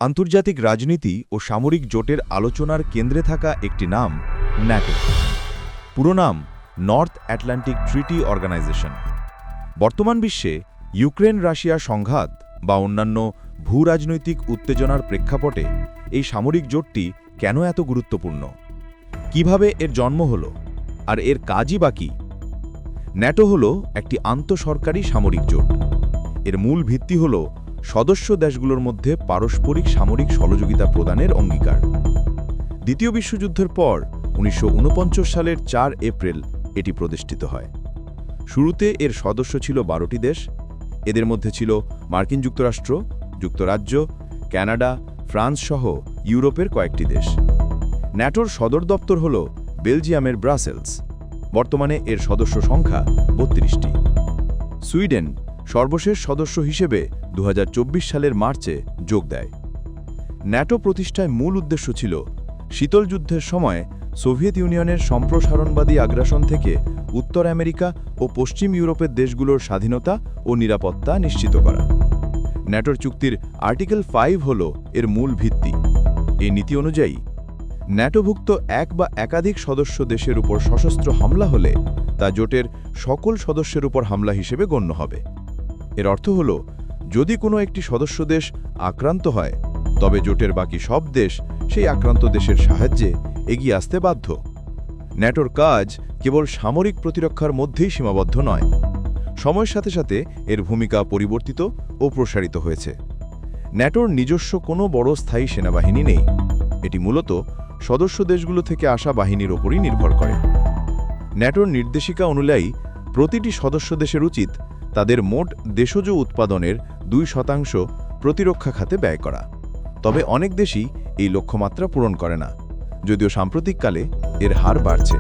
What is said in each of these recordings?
আন্তর্জাতিক রাজনীতি ও সামরিক জোটের আলোচনার কেন্দ্রে থাকা একটি নাম ন্যাটো। পুরো নাম নর্থ আটলান্টিক ট্রিটি অর্গানাইজেশন। বর্তমান বিশ্বে ইউক্রেন রাশিয়া সংঘাত বা অন্যান্য ভূরাজনৈতিক উত্তেজনার প্রেক্ষাপটে এই সামরিক জোটটি কেন এত গুরুত্বপূর্ণ, কিভাবে এর জন্ম হল, আর এর কাজই বা কী? ন্যাটো হল একটি আন্তঃসরকারি সামরিক জোট। এর মূল ভিত্তি হল সদস্য দেশগুলোর মধ্যে পারস্পরিক সামরিক সহযোগিতা প্রদানের অঙ্গীকার। দ্বিতীয় বিশ্বযুদ্ধের পর 1949 সালের 4 এপ্রিল এটি প্রতিষ্ঠিত হয়। শুরুতে এর সদস্য ছিল 12টি দেশ। এদের মধ্যে ছিল মার্কিন যুক্তরাষ্ট্র, যুক্তরাজ্য, কানাডা, ফ্রান্স সহ ইউরোপের কয়েকটি দেশ। ন্যাটোর সদর দপ্তর হল বেলজিয়ামের ব্রাসেলস। বর্তমানে এর সদস্য সংখ্যা 32টি। সুইডেন সর্বশেষ সদস্য হিসেবে 2024 সালের মার্চে যোগ দেয়। ন্যাটো প্রতিষ্ঠায় মূল উদ্দেশ্য ছিল শীতল যুদ্ধের সময় সোভিয়েত ইউনিয়নের সম্প্রসারণবাদী আগ্রাসন থেকে উত্তর আমেরিকা ও পশ্চিম ইউরোপের দেশগুলোর স্বাধীনতা ও নিরাপত্তা নিশ্চিত করা। ন্যাটোর চুক্তির আর্টিকেল 5 হল এর মূল ভিত্তি। এই নীতি অনুযায়ী ন্যাটোভুক্ত এক বা একাধিক সদস্য দেশের উপর সশস্ত্র হামলা হলে তা জোটের সকল সদস্যের উপর হামলা হিসেবে গণ্য হবে। এর অর্থ হল, যদি কোনো একটি সদস্য দেশ আক্রান্ত হয়, তবে জোটের বাকি সব দেশ সেই আক্রান্ত দেশের সাহায্যে এগিয়ে আসতে বাধ্য। ন্যাটোর কাজ কেবল সামরিক প্রতিরক্ষার মধ্যেই সীমাবদ্ধ নয়। সময়ের সাথে সাথে এর ভূমিকা পরিবর্তিত ও প্রসারিত হয়েছে। ন্যাটোর নিজস্ব কোনো বড় স্থায়ী সেনাবাহিনী নেই। এটি মূলত সদস্য দেশগুলো থেকে আসা বাহিনীর ওপরই নির্ভর করে। ন্যাটোর নির্দেশিকা অনুযায়ী প্রতিটি সদস্য দেশের উচিত তাদের মোট দেশজ উৎপাদনের 2% প্রতিরক্ষা খাতে ব্যয় করা। তবে অনেক দেশই এই লক্ষ্যমাত্রা পূরণ করে না, যদিও সাম্প্রতিককালে এর হার বাড়ছে।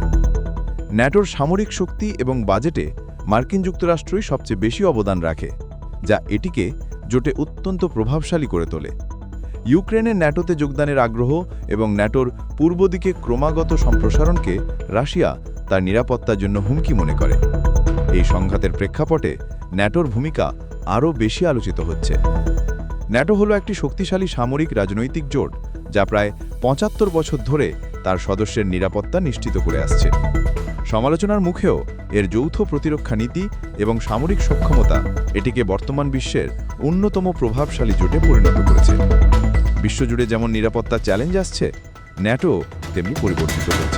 ন্যাটোর সামরিক শক্তি এবং বাজেটে মার্কিন যুক্তরাষ্ট্রই সবচেয়ে বেশি অবদান রাখে, যা এটিকে জোটে অত্যন্ত প্রভাবশালী করে তোলে। ইউক্রেনের ন্যাটোতে যোগদানের আগ্রহ এবং ন্যাটোর পূর্ব দিকে ক্রমাগত সম্প্রসারণকে রাশিয়া তার নিরাপত্তার জন্য হুমকি মনে করে। এই সংঘাতের প্রেক্ষাপটে ন্যাটোর ভূমিকা আরও বেশি আলোচিত হচ্ছে। ন্যাটো হল একটি শক্তিশালী সামরিক রাজনৈতিক জোট যা প্রায় 75 বছর ধরে তার সদস্যের নিরাপত্তা নিশ্চিত করে আসছে। সমালোচনার মুখেও এর যৌথ প্রতিরক্ষা নীতি এবং সামরিক সক্ষমতা এটিকে বর্তমান বিশ্বের অন্যতম প্রভাবশালী জোটে পরিণত করেছে। বিশ্বজুড়ে যেমন নিরাপত্তা চ্যালেঞ্জ আসছে, ন্যাটো তেমনি পরিবর্তিত হচ্ছে।